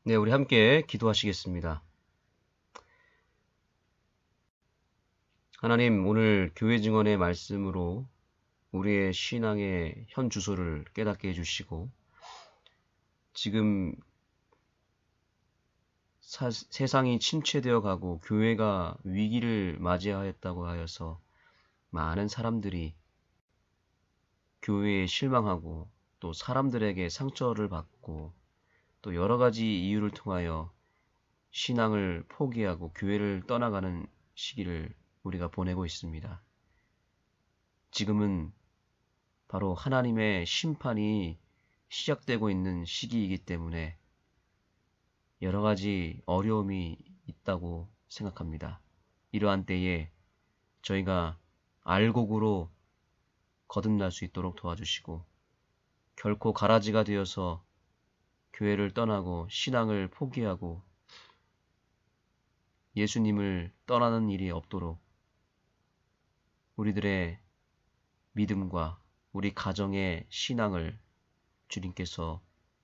네, 우리 함께 기도하시겠습니다. 하나님, 오늘 교회 증언의 말씀으로 우리의 신앙의 현 주소를 깨닫게 해주시고, 지금 세상이 침체되어 가고 교회가 위기를 맞이하였다고 하여서 많은 사람들이 교회에 실망하고 또 사람들에게 상처를 받고 또 여러 가지 이유를 통하여 신앙을 포기하고 교회를 떠나가는 시기를 우리가 보내고 있습니다. 지금은 바로 하나님의 심판이 시작되고 있는 시기이기 때문에 여러 가지 어려움이 있다고 생각합니다. 이러한 때에 저희가 알곡으로 거듭날 수 있도록 도와주시고 결코 가라지가 되어서 교회를 떠나고 신앙을 포기하고 예수님을 떠나는 일이 없도록 우리들의 믿음과 우리 가정의 신앙을 주님께서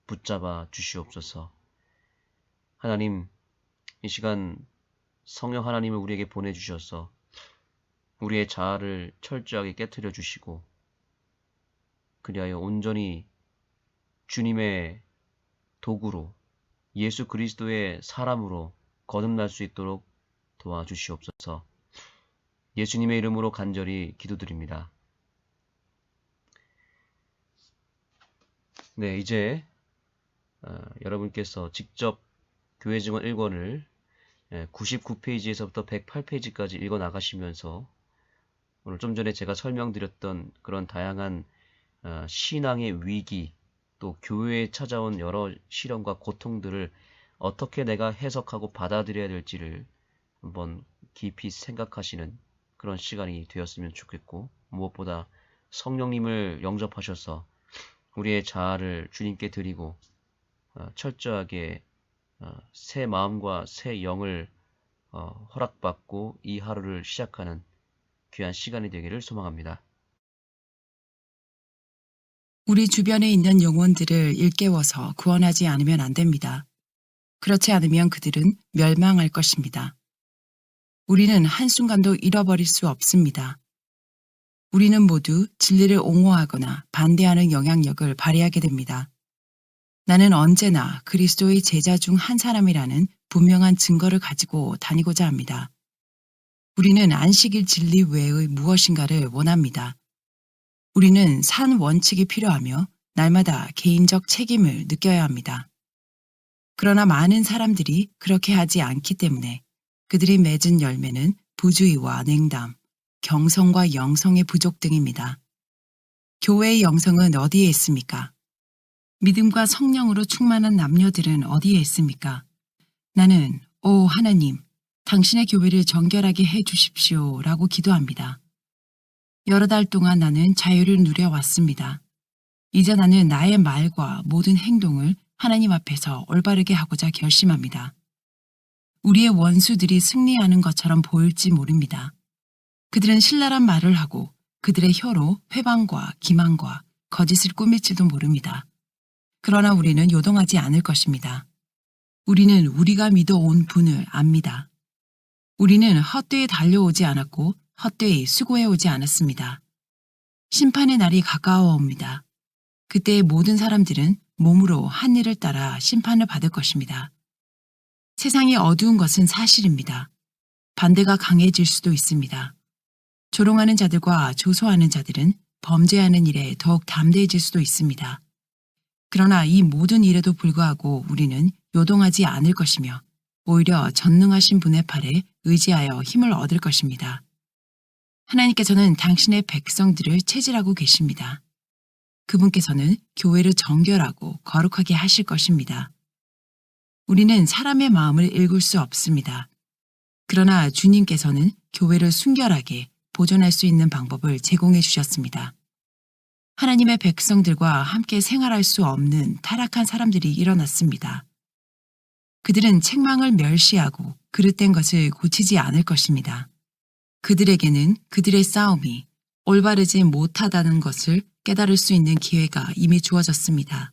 붙잡아 주시옵소서. 하나님, 이 시간 성령 하나님을 우리에게 보내주셔서 우리의 자아를 철저하게 깨트려 주시고 그리하여 온전히 주님의 도구로 예수 그리스도의 사람으로 거듭날 수 있도록 도와주시옵소서. 예수님의 이름으로 간절히 기도드립니다. 네, 이제 여러분께서 직접 교회 증언 1권을 99페이지에서부터 108페이지까지 읽어 나가시면서 오늘 좀 전에 제가 설명드렸던 그런 다양한 신앙의 위기 또 교회에 찾아온 여러 시련과 고통들을 어떻게 내가 해석하고 받아들여야 될지를 한번 깊이 생각하시는 그런 시간이 되었으면 좋겠고 무엇보다 성령님을 영접하셔서 우리의 자아를 주님께 드리고 철저하게 새 마음과 새 영을 허락받고 이 하루를 시작하는 귀한 시간이 되기를 소망합니다. 우리 주변에 있는 영혼들을 일깨워서 구원하지 않으면 안 됩니다. 그렇지 않으면 그들은 멸망할 것입니다. 우리는 한순간도 잃어버릴 수 없습니다. 우리는 모두 진리를 옹호하거나 반대하는 영향력을 발휘하게 됩니다. 나는 언제나 그리스도의 제자 중 한 사람이라는 분명한 증거를 가지고 다니고자 합니다. 우리는 안식일 진리 외의 무엇인가를 원합니다. 우리는 산 원칙이 필요하며 날마다 개인적 책임을 느껴야 합니다. 그러나 많은 사람들이 그렇게 하지 않기 때문에 그들이 맺은 열매는 부주의와 냉담, 경성과 영성의 부족 등입니다. 교회의 영성은 어디에 있습니까? 믿음과 성령으로 충만한 남녀들은 어디에 있습니까? 나는 오 하나님, 당신의 교회를 정결하게 해 주십시오 라고 기도합니다. 여러 달 동안 나는 자유를 누려왔습니다. 이제 나는 나의 말과 모든 행동을 하나님 앞에서 올바르게 하고자 결심합니다. 우리의 원수들이 승리하는 것처럼 보일지 모릅니다. 그들은 신랄한 말을 하고 그들의 혀로 회방과 기만과 거짓을 꾸밀지도 모릅니다. 그러나 우리는 요동하지 않을 것입니다. 우리는 우리가 믿어온 분을 압니다. 우리는 헛되이 달려오지 않았고 헛되이 수고해오지 않았습니다. 심판의 날이 가까워 옵니다. 그때 모든 사람들은 몸으로 한 일을 따라 심판을 받을 것입니다. 세상이 어두운 것은 사실입니다. 반대가 강해질 수도 있습니다. 조롱하는 자들과 조소하는 자들은 범죄하는 일에 더욱 담대해질 수도 있습니다. 그러나 이 모든 일에도 불구하고 우리는 요동하지 않을 것이며 오히려 전능하신 분의 팔에 의지하여 힘을 얻을 것입니다. 하나님께서는 당신의 백성들을 체질하고 계십니다. 그분께서는 교회를 정결하고 거룩하게 하실 것입니다. 우리는 사람의 마음을 읽을 수 없습니다. 그러나 주님께서는 교회를 순결하게 보존할 수 있는 방법을 제공해 주셨습니다. 하나님의 백성들과 함께 생활할 수 없는 타락한 사람들이 일어났습니다. 그들은 책망을 멸시하고 그릇된 것을 고치지 않을 것입니다. 그들에게는 그들의 싸움이 올바르지 못하다는 것을 깨달을 수 있는 기회가 이미 주어졌습니다.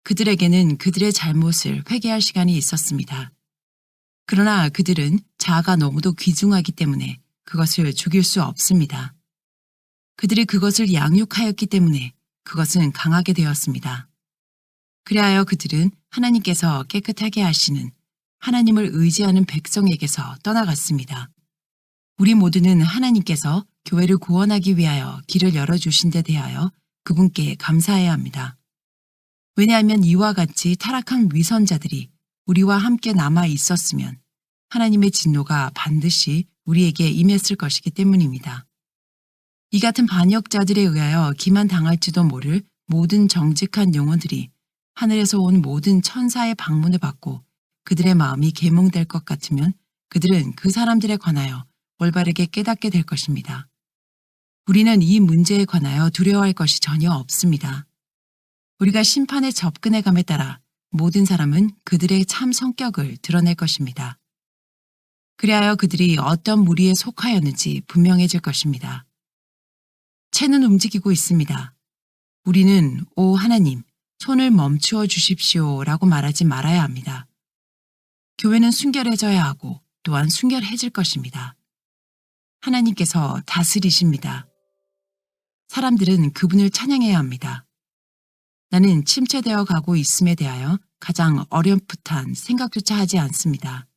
그들에게는 그들의 잘못을 회개할 시간이 있었습니다. 그러나 그들은 자아가 너무도 귀중하기 때문에 그것을 죽일 수 없습니다. 그들이 그것을 양육하였기 때문에 그것은 강하게 되었습니다. 그리하여 그들은 하나님께서 깨끗하게 하시는 하나님을 의지하는 백성에게서 떠나갔습니다. 우리 모두는 하나님께서 교회를 구원하기 위하여 길을 열어주신 데 대하여 그분께 감사해야 합니다. 왜냐하면 이와 같이 타락한 위선자들이 우리와 함께 남아 있었으면 하나님의 진노가 반드시 우리에게 임했을 것이기 때문입니다. 이 같은 반역자들에 의하여 기만당할지도 모를 모든 정직한 영혼들이 하늘에서 온 모든 천사의 방문을 받고 그들의 마음이 계몽될 것 같으면 그들은 그 사람들에 관하여 올바르게 깨닫게 될 것입니다. 우리는 이 문제에 관하여 두려워할 것이 전혀 없습니다. 우리가 심판에 접근해감에 따라 모든 사람은 그들의 참 성격을 드러낼 것입니다. 그리하여 그들이 어떤 무리에 속하였는지 분명해질 것입니다. 채는 움직이고 있습니다. 우리는 오 하나님, 손을 멈추어 주십시오 라고 말하지 말아야 합니다. 교회는 순결해져야 하고 또한 순결해질 것입니다. 하나님께서 다스리십니다. 사람들은 그분을 찬양해야 합니다. 나는 침체되어 가고 있음에 대하여 가장 어렴풋한 생각조차 하지 않습니다.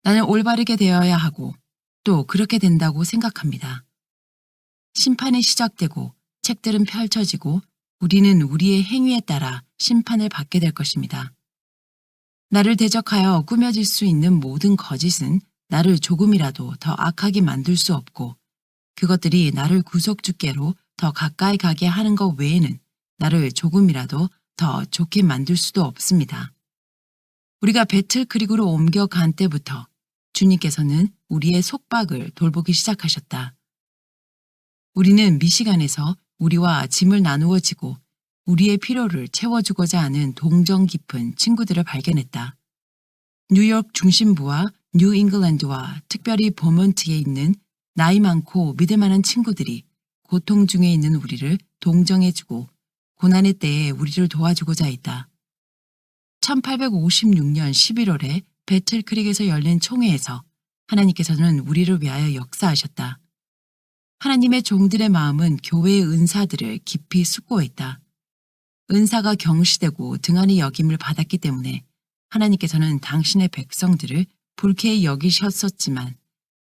나는 올바르게 되어야 하고 또 그렇게 된다고 생각합니다. 심판이 시작되고 책들은 펼쳐지고 우리는 우리의 행위에 따라 심판을 받게 될 것입니다. 나를 대적하여 꾸며질 수 있는 모든 거짓은 나를 조금이라도 더 악하게 만들 수 없고 그것들이 나를 구속주께로 더 가까이 가게 하는 것 외에는 나를 조금이라도 더 좋게 만들 수도 없습니다. 우리가 배틀크릭으로 옮겨간 때부터 주님께서는 우리의 속박을 돌보기 시작하셨다. 우리는 미시간에서 우리와 짐을 나누어 지고 우리의 필요를 채워주고자 하는 동정 깊은 친구들을 발견했다. 뉴욕 중심부와 뉴잉글랜드와 특별히 버몬트에 있는 나이 많고 믿을 만한 친구들이 고통 중에 있는 우리를 동정해주고 고난의 때에 우리를 도와주고자 했다. 1856년 11월에 배틀크릭에서 열린 총회에서 하나님께서는 우리를 위하여 역사하셨다. 하나님의 종들의 마음은 교회의 은사들을 깊이 숙고했다. 은사가 경시되고 등한히 여김을 받았기 때문에 하나님께서는 당신의 백성들을 불쾌히 여기셨었지만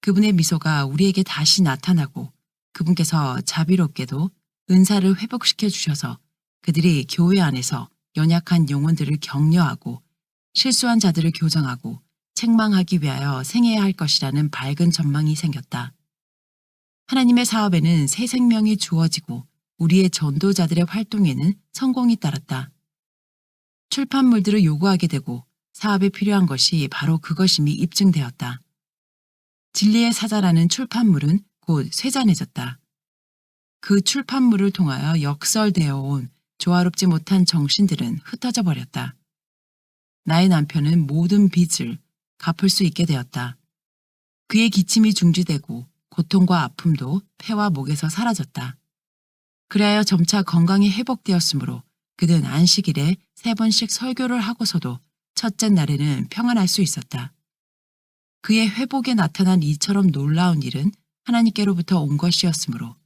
그분의 미소가 우리에게 다시 나타나고 그분께서 자비롭게도 은사를 회복시켜 주셔서 그들이 교회 안에서 연약한 영혼들을 격려하고 실수한 자들을 교정하고 책망하기 위하여 생해야 할 것이라는 밝은 전망이 생겼다. 하나님의 사업에는 새 생명이 주어지고 우리의 전도자들의 활동에는 성공이 따랐다. 출판물들을 요구하게 되고 사업에 필요한 것이 바로 그것임이 입증되었다. 진리의 사자라는 출판물은 곧 쇠잔해졌다. 그 출판물을 통하여 역설되어 온 조화롭지 못한 정신들은 흩어져 버렸다. 나의 남편은 모든 빚을 갚을 수 있게 되었다. 그의 기침이 중지되고 고통과 아픔도 폐와 목에서 사라졌다. 그리하여 점차 건강이 회복되었으므로 그는 안식일에 3번씩 설교를 하고서도 첫째 날에는 평안할 수 있었다. 그의 회복에 나타난 이처럼 놀라운 일은 하나님께로부터 온 것이었으므로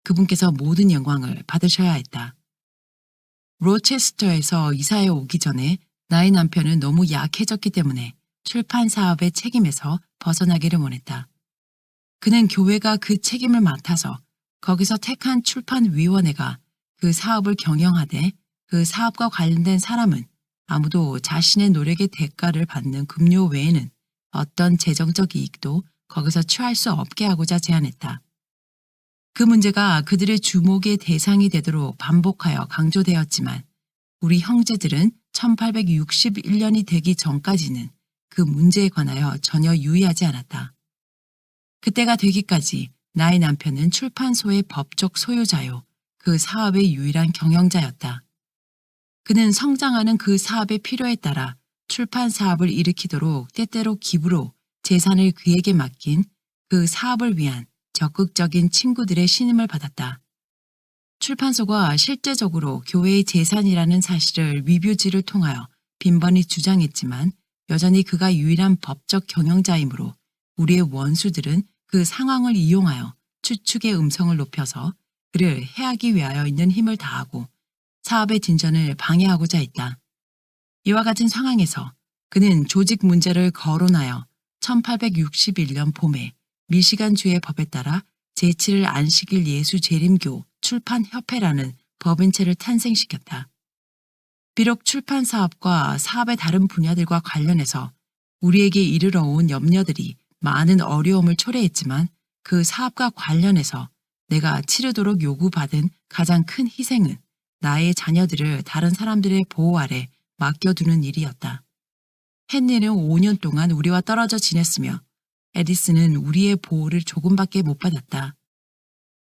그분께서 모든 영광을 받으셔야 했다. 로체스터에서 이사해 오기 전에 나의 남편은 너무 약해졌기 때문에 출판 사업의 책임에서 벗어나기를 원했다. 그는 교회가 그 책임을 맡아서 거기서 택한 출판위원회가 그 사업을 경영하되 그 사업과 관련된 사람은 아무도 자신의 노력의 대가를 받는 급료 외에는 어떤 재정적 이익도 거기서 취할 수 없게 하고자 제안했다. 그 문제가 그들의 주목의 대상이 되도록 반복하여 강조되었지만 우리 형제들은 1861년이 되기 전까지는 그 문제에 관하여 전혀 유의하지 않았다. 그때가 되기까지 나의 남편은 출판소의 법적 소유자요, 그 사업의 유일한 경영자였다. 그는 성장하는 그 사업의 필요에 따라 출판 사업을 일으키도록 때때로 기부로 재산을 그에게 맡긴 그 사업을 위한 적극적인 친구들의 신임을 받았다. 출판소가 실제적으로 교회의 재산이라는 사실을 리뷰지를 통하여 빈번히 주장했지만 여전히 그가 유일한 법적 경영자이므로 우리의 원수들은 그 상황을 이용하여 추측의 음성을 높여서 그를 해하기 위하여 있는 힘을 다하고 사업의 진전을 방해하고자 했다. 이와 같은 상황에서 그는 조직 문제를 거론하여 1861년 봄에 미시간주의 법에 따라 제7일 안식일 예수 재림교 출판협회라는 법인체를 탄생시켰다. 비록 출판 사업과 사업의 다른 분야들과 관련해서 우리에게 이르러 온 염려들이 많은 어려움을 초래했지만 그 사업과 관련해서 내가 치르도록 요구받은 가장 큰 희생은 나의 자녀들을 다른 사람들의 보호 아래 맡겨두는 일이었다. 헨리는 5년 동안 우리와 떨어져 지냈으며 에디슨은 우리의 보호를 조금밖에 못 받았다.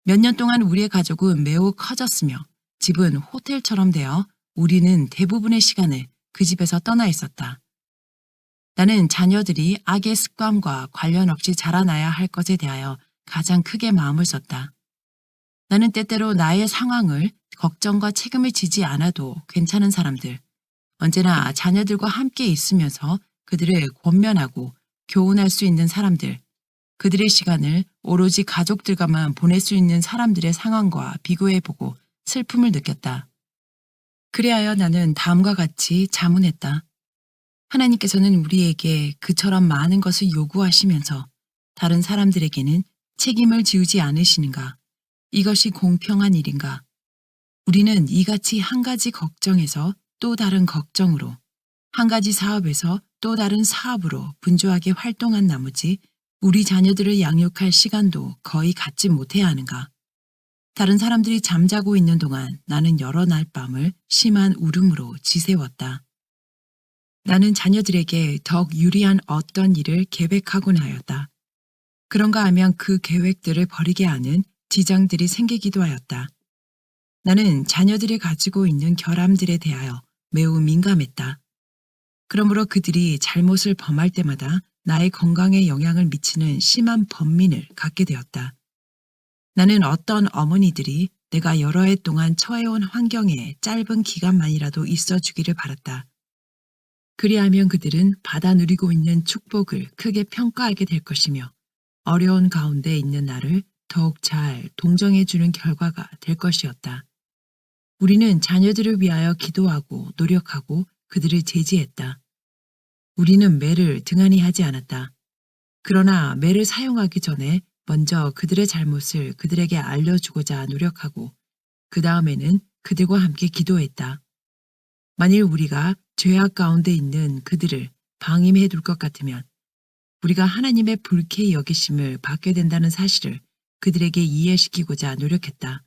몇 년 동안 우리의 가족은 매우 커졌으며 집은 호텔처럼 되어 우리는 대부분의 시간을 그 집에서 떠나 있었다. 나는 자녀들이 악의 습관과 관련 없이 자라나야 할 것에 대하여 가장 크게 마음을 썼다. 나는 때때로 나의 상황을 걱정과 책임을 지지 않아도 괜찮은 사람들, 언제나 자녀들과 함께 있으면서 그들을 권면하고 교훈할 수 있는 사람들, 그들의 시간을 오로지 가족들과만 보낼 수 있는 사람들의 상황과 비교해보고 슬픔을 느꼈다. 그리하여 나는 다음과 같이 자문했다. 하나님께서는 우리에게 그처럼 많은 것을 요구하시면서 다른 사람들에게는 책임을 지우지 않으시는가? 이것이 공평한 일인가? 우리는 이같이 한 가지 걱정에서 또 다른 걱정으로, 한 가지 사업에서 또 다른 사업으로 분주하게 활동한 나머지 우리 자녀들을 양육할 시간도 거의 갖지 못해야 하는가? 다른 사람들이 잠자고 있는 동안 나는 여러 날 밤을 심한 울음으로 지새웠다. 나는 자녀들에게 더욱 유리한 어떤 일을 계획하곤 하였다. 그런가 하면 그 계획들을 버리게 하는 지장들이 생기기도 하였다. 나는 자녀들이 가지고 있는 결함들에 대하여 매우 민감했다. 그러므로 그들이 잘못을 범할 때마다 나의 건강에 영향을 미치는 심한 번민을 갖게 되었다. 나는 어떤 어머니들이 내가 여러 해 동안 처해온 환경에 짧은 기간만이라도 있어 주기를 바랐다. 그리하면 그들은 받아 누리고 있는 축복을 크게 평가하게 될 것이며 어려운 가운데 있는 나를 더욱 잘 동정해 주는 결과가 될 것이었다. 우리는 자녀들을 위하여 기도하고 노력하고 그들을 제지했다. 우리는 매를 등한히 하지 않았다. 그러나 매를 사용하기 전에 먼저 그들의 잘못을 그들에게 알려주고자 노력하고 그 다음에는 그들과 함께 기도했다. 만일 우리가 죄악 가운데 있는 그들을 방임해 둘 것 같으면 우리가 하나님의 불쾌히 여기심을 받게 된다는 사실을 그들에게 이해시키고자 노력했다.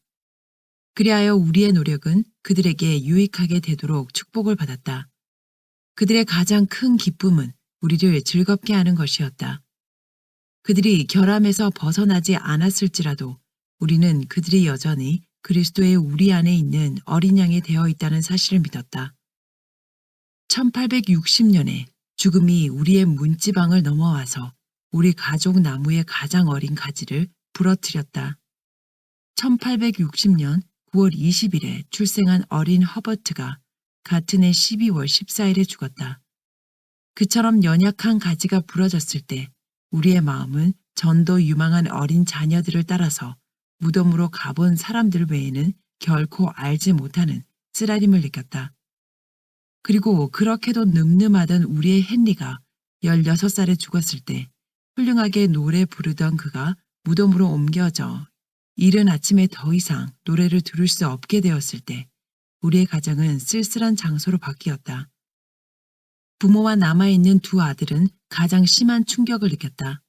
그리하여 우리의 노력은 그들에게 유익하게 되도록 축복을 받았다. 그들의 가장 큰 기쁨은 우리를 즐겁게 하는 것이었다. 그들이 결함에서 벗어나지 않았을지라도 우리는 그들이 여전히 그리스도의 우리 안에 있는 어린 양이 되어 있다는 사실을 믿었다. 1860년에 죽음이 우리의 문지방을 넘어와서 우리 가족 나무의 가장 어린 가지를 부러뜨렸다. 1860년 9월 20일에 출생한 어린 허버트가 같은 해 12월 14일에 죽었다. 그처럼 연약한 가지가 부러졌을 때 우리의 마음은 전도 유망한 어린 자녀들을 따라서 무덤으로 가본 사람들 외에는 결코 알지 못하는 쓰라림을 느꼈다. 그리고 그렇게도 늠름하던 우리의 헨리가 16살에 죽었을 때 훌륭하게 노래 부르던 그가 무덤으로 옮겨져 이른 아침에 더 이상 노래를 들을 수 없게 되었을 때 우리의 가정은 쓸쓸한 장소로 바뀌었다. 부모와 남아있는 두 아들은 가장 심한 충격을 느꼈다.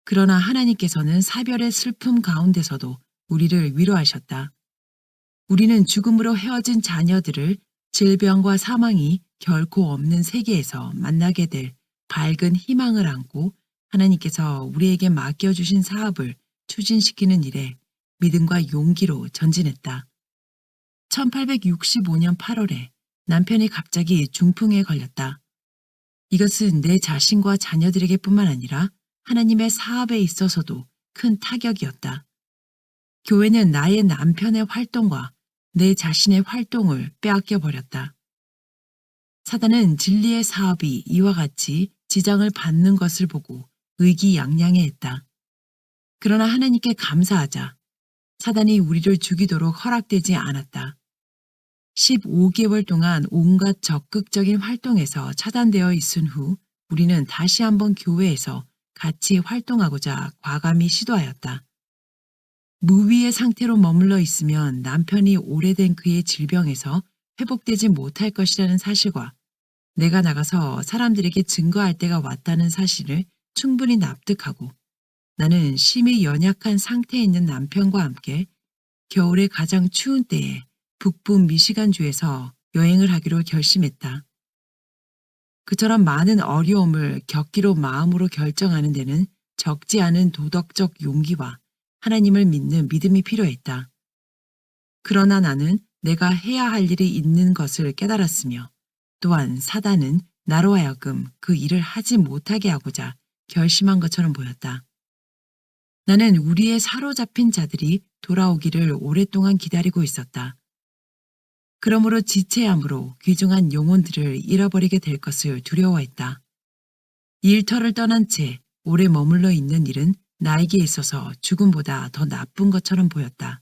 그러나 하나님께서는 사별의 슬픔 가운데서도 우리를 위로하셨다. 우리는 죽음으로 헤어진 자녀들을 질병과 사망이 결코 없는 세계에서 만나게 될 밝은 희망을 안고 하나님께서 우리에게 맡겨주신 사업을 추진시키는 일에 믿음과 용기로 전진했다. 1865년 8월에 남편이 갑자기 중풍에 걸렸다. 이것은 내 자신과 자녀들에게뿐만 아니라 하나님의 사업에 있어서도 큰 타격이었다. 교회는 나의 남편의 활동과 내 자신의 활동을 빼앗겨 버렸다. 사단은 진리의 사업이 이와 같이 지장을 받는 것을 보고 의기양양해했다. 그러나 하나님께 감사하자 사단이 우리를 죽이도록 허락되지 않았다. 15개월 동안 온갖 적극적인 활동에서 차단되어 있은 후 우리는 다시 한번 교회에서 같이 활동하고자 과감히 시도하였다. 무위의 상태로 머물러 있으면 남편이 오래된 그의 질병에서 회복되지 못할 것이라는 사실과 내가 나가서 사람들에게 증거할 때가 왔다는 사실을 충분히 납득하고 나는 심히 연약한 상태에 있는 남편과 함께 겨울의 가장 추운 때에 북부 미시간주에서 여행을 하기로 결심했다. 그처럼 많은 어려움을 겪기로 마음으로 결정하는 데는 적지 않은 도덕적 용기와 하나님을 믿는 믿음이 필요했다. 그러나 나는 내가 해야 할 일이 있는 것을 깨달았으며 또한 사단은 나로 하여금 그 일을 하지 못하게 하고자 결심한 것처럼 보였다. 나는 우리의 사로잡힌 자들이 돌아오기를 오랫동안 기다리고 있었다. 그러므로 지체함으로 귀중한 영혼들을 잃어버리게 될 것을 두려워했다. 일터를 떠난 채 오래 머물러 있는 일은 나에게 있어서 죽음보다 더 나쁜 것처럼 보였다.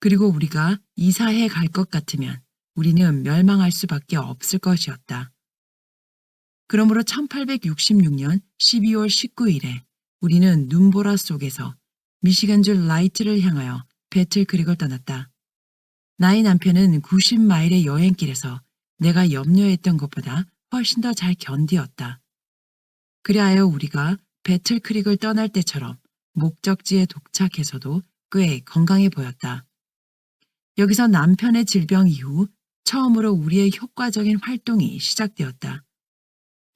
그리고 우리가 이사해 갈 것 같으면 우리는 멸망할 수밖에 없을 것이었다. 그러므로 1866년 12월 19일에 우리는 눈보라 속에서 미시간주 라이트를 향하여 배틀크릭을 떠났다. 나의 남편은 90마일의 여행길에서 내가 염려했던 것보다 훨씬 더 잘 견디었다. 그리하여 우리가 배틀크릭을 떠날 때처럼 목적지에 도착해서도 꽤 건강해 보였다. 여기서 남편의 질병 이후 처음으로 우리의 효과적인 활동이 시작되었다.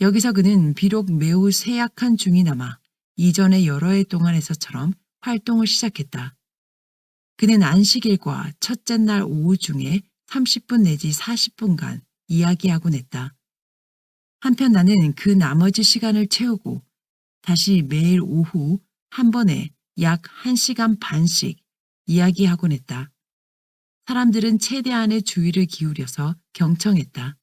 여기서 그는 비록 매우 쇠약한 중이나마 이전의 여러 해 동안에서처럼 활동을 시작했다. 그는 안식일과 첫째 날 오후 중에 30분 내지 40분간 이야기하곤 했다. 한편 나는 그 나머지 시간을 채우고 다시 매일 오후 한 번에 약 1시간 반씩 이야기하곤 했다. 사람들은 최대한의 주의를 기울여서 경청했다.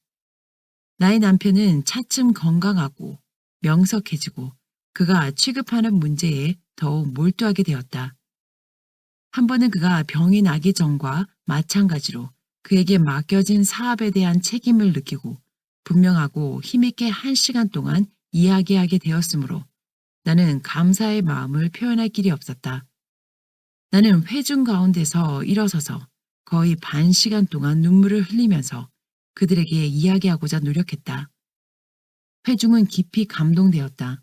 나의 남편은 차츰 건강하고 명석해지고 그가 취급하는 문제에 더욱 몰두하게 되었다. 한 번은 그가 병이 나기 전과 마찬가지로 그에게 맡겨진 사업에 대한 책임을 느끼고 분명하고 힘있게 1시간 동안 이야기하게 되었으므로 나는 감사의 마음을 표현할 길이 없었다. 나는 회중 가운데서 일어서서 거의 반 시간 동안 눈물을 흘리면서 그들에게 이야기하고자 노력했다. 회중은 깊이 감동되었다.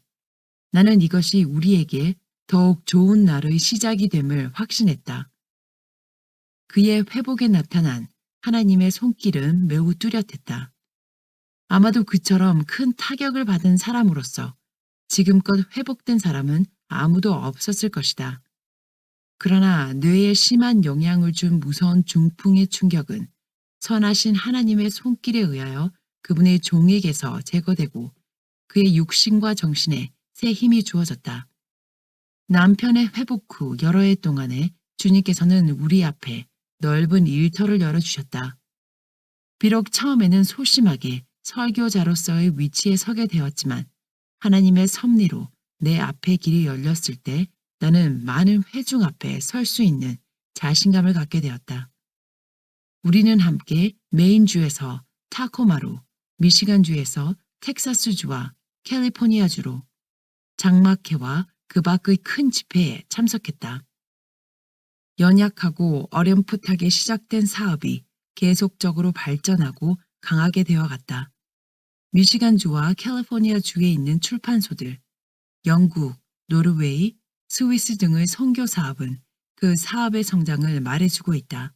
나는 이것이 우리에게 더욱 좋은 날의 시작이 됨을 확신했다. 그의 회복에 나타난 하나님의 손길은 매우 뚜렷했다. 아마도 그처럼 큰 타격을 받은 사람으로서 지금껏 회복된 사람은 아무도 없었을 것이다. 그러나 뇌에 심한 영향을 준 무서운 중풍의 충격은 선하신 하나님의 손길에 의하여 그분의 종에게서 제거되고 그의 육신과 정신에 새 힘이 주어졌다. 남편의 회복 후 여러 해 동안에 주님께서는 우리 앞에 넓은 일터를 열어주셨다. 비록 처음에는 소심하게 설교자로서의 위치에 서게 되었지만 하나님의 섭리로 내 앞에 길이 열렸을 때 나는 많은 회중 앞에 설 수 있는 자신감을 갖게 되었다. 우리는 함께 메인주에서 타코마로, 미시간주에서 텍사스주와 캘리포니아주로 장막회와 그 밖의 큰 집회에 참석했다. 연약하고 어렴풋하게 시작된 사업이 계속적으로 발전하고 강하게 되어갔다. 미시간주와 캘리포니아주에 있는 출판소들, 영국, 노르웨이, 스위스 등의 선교 사업은 그 사업의 성장을 말해주고 있다.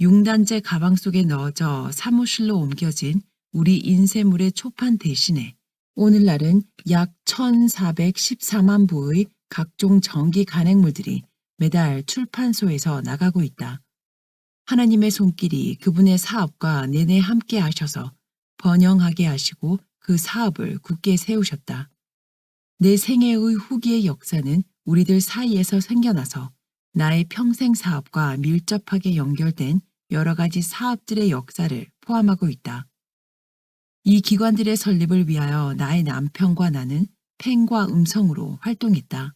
융단제 가방 속에 넣어져 사무실로 옮겨진 우리 인쇄물의 초판 대신에 오늘날은 약 1,414만 부의 각종 전기 간행물들이 매달 출판소에서 나가고 있다. 하나님의 손길이 그분의 사업과 내내 함께 하셔서 번영하게 하시고 그 사업을 굳게 세우셨다. 내 생애의 후기의 역사는 우리들 사이에서 생겨나서 나의 평생 사업과 밀접하게 연결된 여러 가지 사업들의 역사를 포함하고 있다. 이 기관들의 설립을 위하여 나의 남편과 나는 펜과 음성으로 활동했다.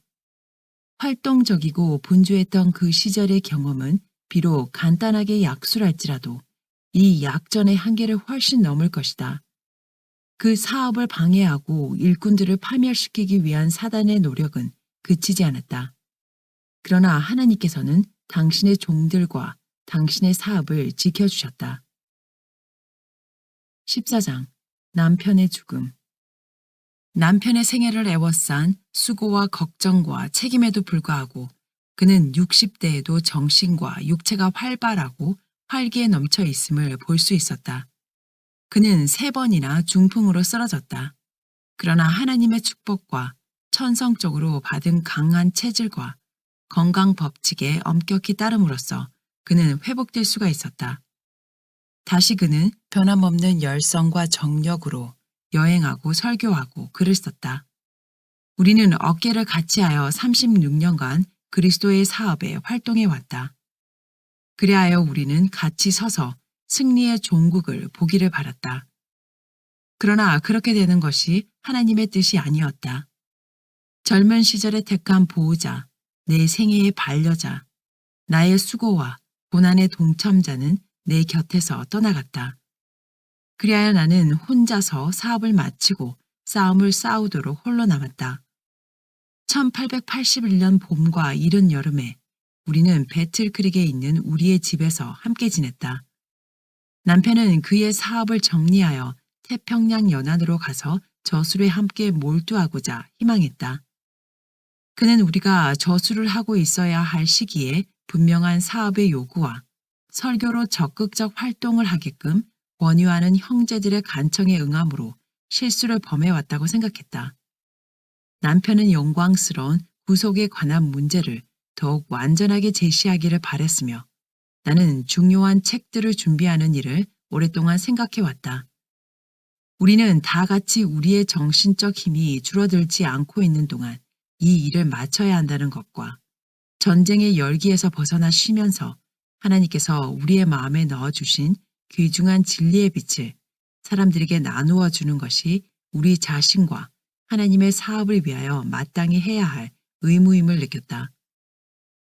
활동적이고 분주했던 그 시절의 경험은 비록 간단하게 약술할지라도 이 약전의 한계를 훨씬 넘을 것이다. 그 사업을 방해하고 일꾼들을 파멸시키기 위한 사단의 노력은 그치지 않았다. 그러나 하나님께서는 당신의 종들과 당신의 사업을 지켜주셨다. 14장 남편의 죽음. 남편의 생애를 애워싼 수고와 걱정과 책임에도 불구하고 그는 60대에도 정신과 육체가 활발하고 활기에 넘쳐 있음을 볼 수 있었다. 그는 3번이나 중풍으로 쓰러졌다. 그러나 하나님의 축복과 천성적으로 받은 강한 체질과 건강 법칙에 엄격히 따름으로써 그는 회복될 수가 있었다. 다시 그는 변함없는 열성과 정력으로 여행하고 설교하고 글을 썼다. 우리는 어깨를 같이하여 36년간 그리스도의 사업에 활동해 왔다. 그리하여 우리는 같이 서서 승리의 종국을 보기를 바랐다. 그러나 그렇게 되는 것이 하나님의 뜻이 아니었다. 젊은 시절에 택한 보호자, 내 생애의 반려자, 나의 수고와 고난의 동참자는 내 곁에서 떠나갔다. 그리하여 나는 혼자서 사업을 마치고 싸움을 싸우도록 홀로 남았다. 1881년 봄과 이른 여름에 우리는 배틀크릭에 있는 우리의 집에서 함께 지냈다. 남편은 그의 사업을 정리하여 태평양 연안으로 가서 저술에 함께 몰두하고자 희망했다. 그는 우리가 저술을 하고 있어야 할 시기에 분명한 사업의 요구와 설교로 적극적 활동을 하게끔 권유하는 형제들의 간청에 응함으로 실수를 범해왔다고 생각했다. 남편은 영광스러운 구속에 관한 문제를 더욱 완전하게 제시하기를 바랬으며 나는 중요한 책들을 준비하는 일을 오랫동안 생각해왔다. 우리는 다 같이 우리의 정신적 힘이 줄어들지 않고 있는 동안 이 일을 마쳐야 한다는 것과 전쟁의 열기에서 벗어나 쉬면서 하나님께서 우리의 마음에 넣어주신 귀중한 진리의 빛을 사람들에게 나누어 주는 것이 우리 자신과 하나님의 사업을 위하여 마땅히 해야 할 의무임을 느꼈다.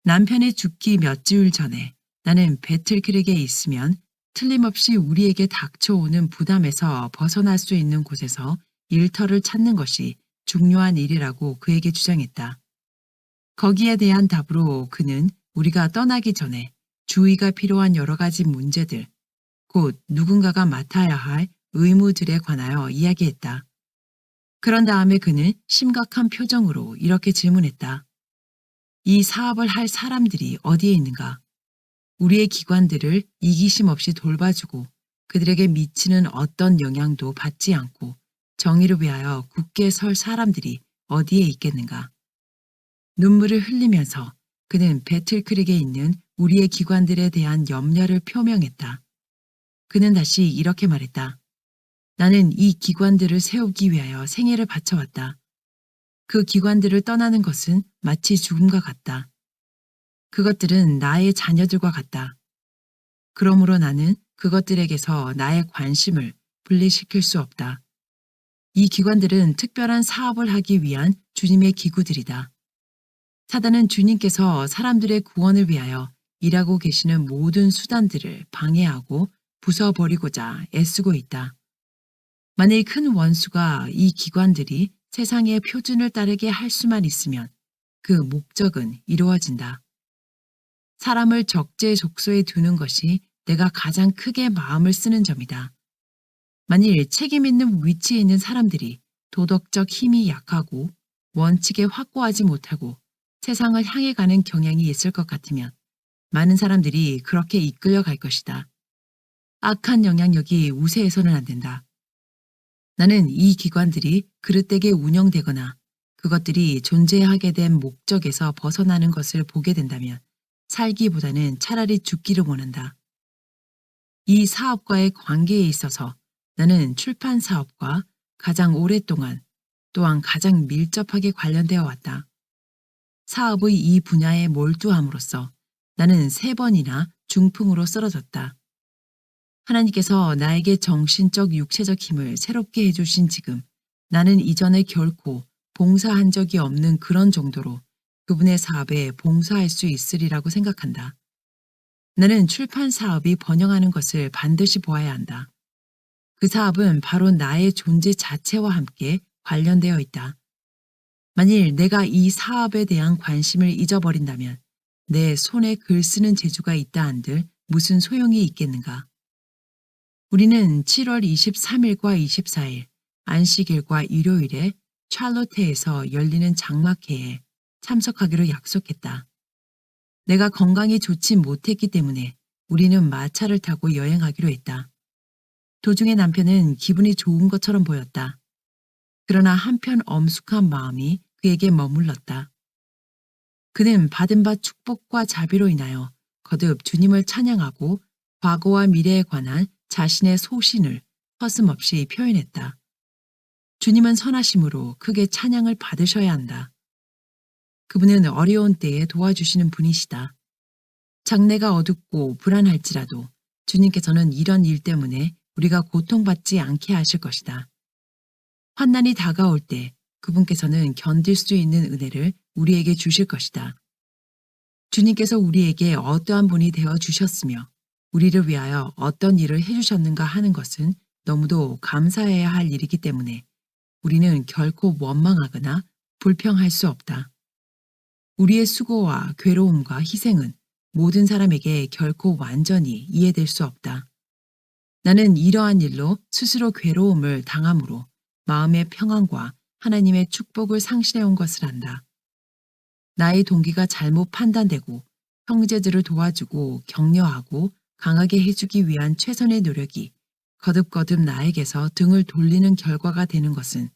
남편의 죽기 몇 주일 전에 나는 배틀크릭에 있으면 틀림없이 우리에게 닥쳐오는 부담에서 벗어날 수 있는 곳에서 일터를 찾는 것이 중요한 일이라고 그에게 주장했다. 거기에 대한 답으로 그는 우리가 떠나기 전에 주의가 필요한 여러 가지 문제들, 곧 누군가가 맡아야 할 의무들에 관하여 이야기했다. 그런 다음에 그는 심각한 표정으로 이렇게 질문했다. 이 사업을 할 사람들이 어디에 있는가? 우리의 기관들을 이기심 없이 돌봐주고 그들에게 미치는 어떤 영향도 받지 않고 정의를 위하여 굳게 설 사람들이 어디에 있겠는가? 눈물을 흘리면서 그는 배틀크릭에 있는 우리의 기관들에 대한 염려를 표명했다. 그는 다시 이렇게 말했다. 나는 이 기관들을 세우기 위하여 생애를 바쳐왔다. 그 기관들을 떠나는 것은 마치 죽음과 같다. 그것들은 나의 자녀들과 같다. 그러므로 나는 그것들에게서 나의 관심을 분리시킬 수 없다. 이 기관들은 특별한 사업을 하기 위한 주님의 기구들이다. 사단은 주님께서 사람들의 구원을 위하여 일하고 계시는 모든 수단들을 방해하고 부숴버리고자 애쓰고 있다. 만일 큰 원수가 이 기관들이 세상의 표준을 따르게 할 수만 있으면 그 목적은 이루어진다. 사람을 적재적소에 두는 것이 내가 가장 크게 마음을 쓰는 점이다. 만일 책임 있는 위치에 있는 사람들이 도덕적 힘이 약하고 원칙에 확고하지 못하고 세상을 향해 가는 경향이 있을 것 같으면 많은 사람들이 그렇게 이끌려갈 것이다. 악한 영향력이 우세해서는 안 된다. 나는 이 기관들이 그릇되게 운영되거나 그것들이 존재하게 된 목적에서 벗어나는 것을 보게 된다면 살기보다는 차라리 죽기를 원한다. 이 사업과의 관계에 있어서 나는 출판 사업과 가장 오랫동안 또한 가장 밀접하게 관련되어 왔다. 사업의 이 분야에 몰두함으로써 나는 3번이나 중풍으로 쓰러졌다. 하나님께서 나에게 정신적, 육체적 힘을 새롭게 해주신 지금 나는 이전에 결코 봉사한 적이 없는 그런 정도로 그분의 사업에 봉사할 수 있으리라고 생각한다. 나는 출판 사업이 번영하는 것을 반드시 보아야 한다. 그 사업은 바로 나의 존재 자체와 함께 관련되어 있다. 만일 내가 이 사업에 대한 관심을 잊어버린다면 내 손에 글 쓰는 재주가 있다 한들 무슨 소용이 있겠는가. 우리는 7월 23일과 24일 안식일과 일요일에 샬롯테에서 열리는 장막회에 참석하기로 약속했다. 내가 건강이 좋지 못했기 때문에 우리는 마차를 타고 여행하기로 했다. 도중에 남편은 기분이 좋은 것처럼 보였다. 그러나 한편 엄숙한 마음이 그에게 머물렀다. 그는 받은 바 축복과 자비로 인하여 거듭 주님을 찬양하고 과거와 미래에 관한 자신의 소신을 서슴없이 표현했다. 주님은 선하심으로 크게 찬양을 받으셔야 한다. 그분은 어려운 때에 도와주시는 분이시다. 장래가 어둡고 불안할지라도 주님께서는 이런 일 때문에 우리가 고통받지 않게 하실 것이다. 환난이 다가올 때 그분께서는 견딜 수 있는 은혜를 우리에게 주실 것이다. 주님께서 우리에게 어떠한 분이 되어 주셨으며 우리를 위하여 어떤 일을 해주셨는가 하는 것은 너무도 감사해야 할 일이기 때문에 우리는 결코 원망하거나 불평할 수 없다. 우리의 수고와 괴로움과 희생은 모든 사람에게 결코 완전히 이해될 수 없다. 나는 이러한 일로 스스로 괴로움을 당함으로 마음의 평안과 하나님의 축복을 상실해온 것을 안다. 나의 동기가 잘못 판단되고 형제들을 도와주고 격려하고 강하게 해주기 위한 최선의 노력이 거듭거듭 나에게서 등을 돌리는 결과가 되는 것은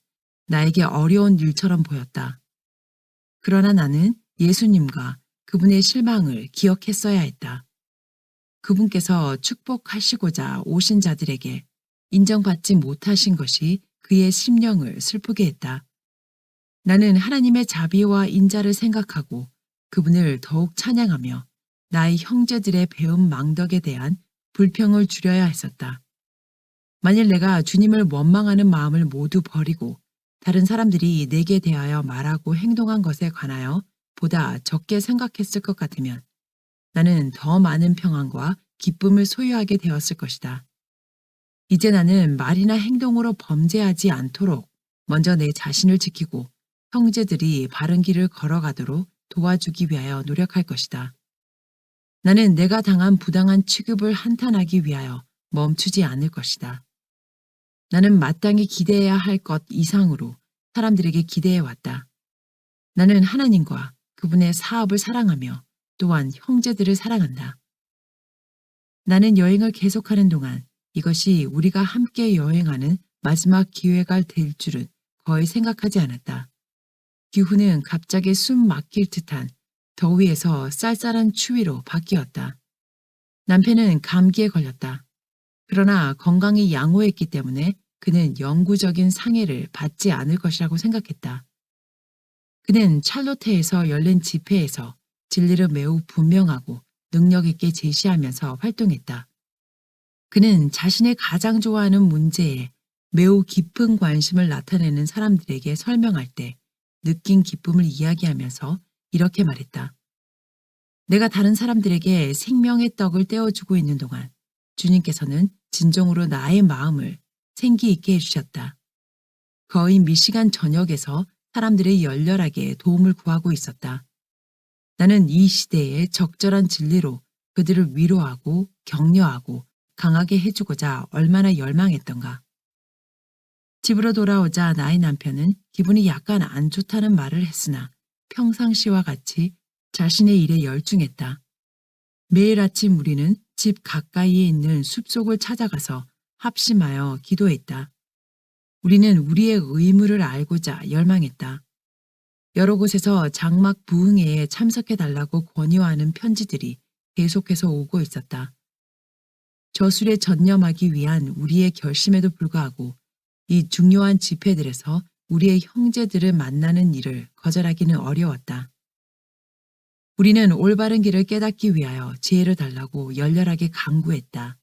나에게 어려운 일처럼 보였다. 그러나 나는 예수님과 그분의 실망을 기억했어야 했다. 그분께서 축복하시고자 오신 자들에게 인정받지 못하신 것이 그의 심령을 슬프게 했다. 나는 하나님의 자비와 인자를 생각하고 그분을 더욱 찬양하며 나의 형제들의 배움 망덕에 대한 불평을 줄여야 했었다. 만일 내가 주님을 원망하는 마음을 모두 버리고 다른 사람들이 내게 대하여 말하고 행동한 것에 관하여 보다 적게 생각했을 것 같으면 나는 더 많은 평안과 기쁨을 소유하게 되었을 것이다. 이제 나는 말이나 행동으로 범죄하지 않도록 먼저 내 자신을 지키고 형제들이 바른 길을 걸어가도록 도와주기 위하여 노력할 것이다. 나는 내가 당한 부당한 취급을 한탄하기 위하여 멈추지 않을 것이다. 나는 마땅히 기대해야 할 것 이상으로 사람들에게 기대해왔다. 나는 하나님과 그분의 사업을 사랑하며 또한 형제들을 사랑한다. 나는 여행을 계속하는 동안 이것이 우리가 함께 여행하는 마지막 기회가 될 줄은 거의 생각하지 않았다. 기후는 갑자기 숨 막힐 듯한 더위에서 쌀쌀한 추위로 바뀌었다. 남편은 감기에 걸렸다. 그러나 건강이 양호했기 때문에 그는 영구적인 상해를 받지 않을 것이라고 생각했다. 그는 찰로테에서 열린 집회에서 진리를 매우 분명하고 능력 있게 제시하면서 활동했다. 그는 자신의 가장 좋아하는 문제에 매우 깊은 관심을 나타내는 사람들에게 설명할 때 느낀 기쁨을 이야기하면서 이렇게 말했다. 내가 다른 사람들에게 생명의 떡을 떼어주고 있는 동안 주님께서는 진정으로 나의 마음을 생기 있게 해주셨다. 거의 미시간 전역에서 사람들이 열렬하게 도움을 구하고 있었다. 나는 이 시대에 적절한 진리로 그들을 위로하고 격려하고 강하게 해주고자 얼마나 열망했던가. 집으로 돌아오자 나의 남편은 기분이 약간 안 좋다는 말을 했으나 평상시와 같이 자신의 일에 열중했다. 매일 아침 우리는 집 가까이에 있는 숲속을 찾아가서 합심하여 기도했다. 우리는 우리의 의무를 알고자 열망했다. 여러 곳에서 장막 부흥회에 참석해달라고 권유하는 편지들이 계속해서 오고 있었다. 저술에 전념하기 위한 우리의 결심에도 불구하고 이 중요한 집회들에서 우리의 형제들을 만나는 일을 거절하기는 어려웠다. 우리는 올바른 길을 깨닫기 위하여 지혜를 달라고 열렬하게 간구했다.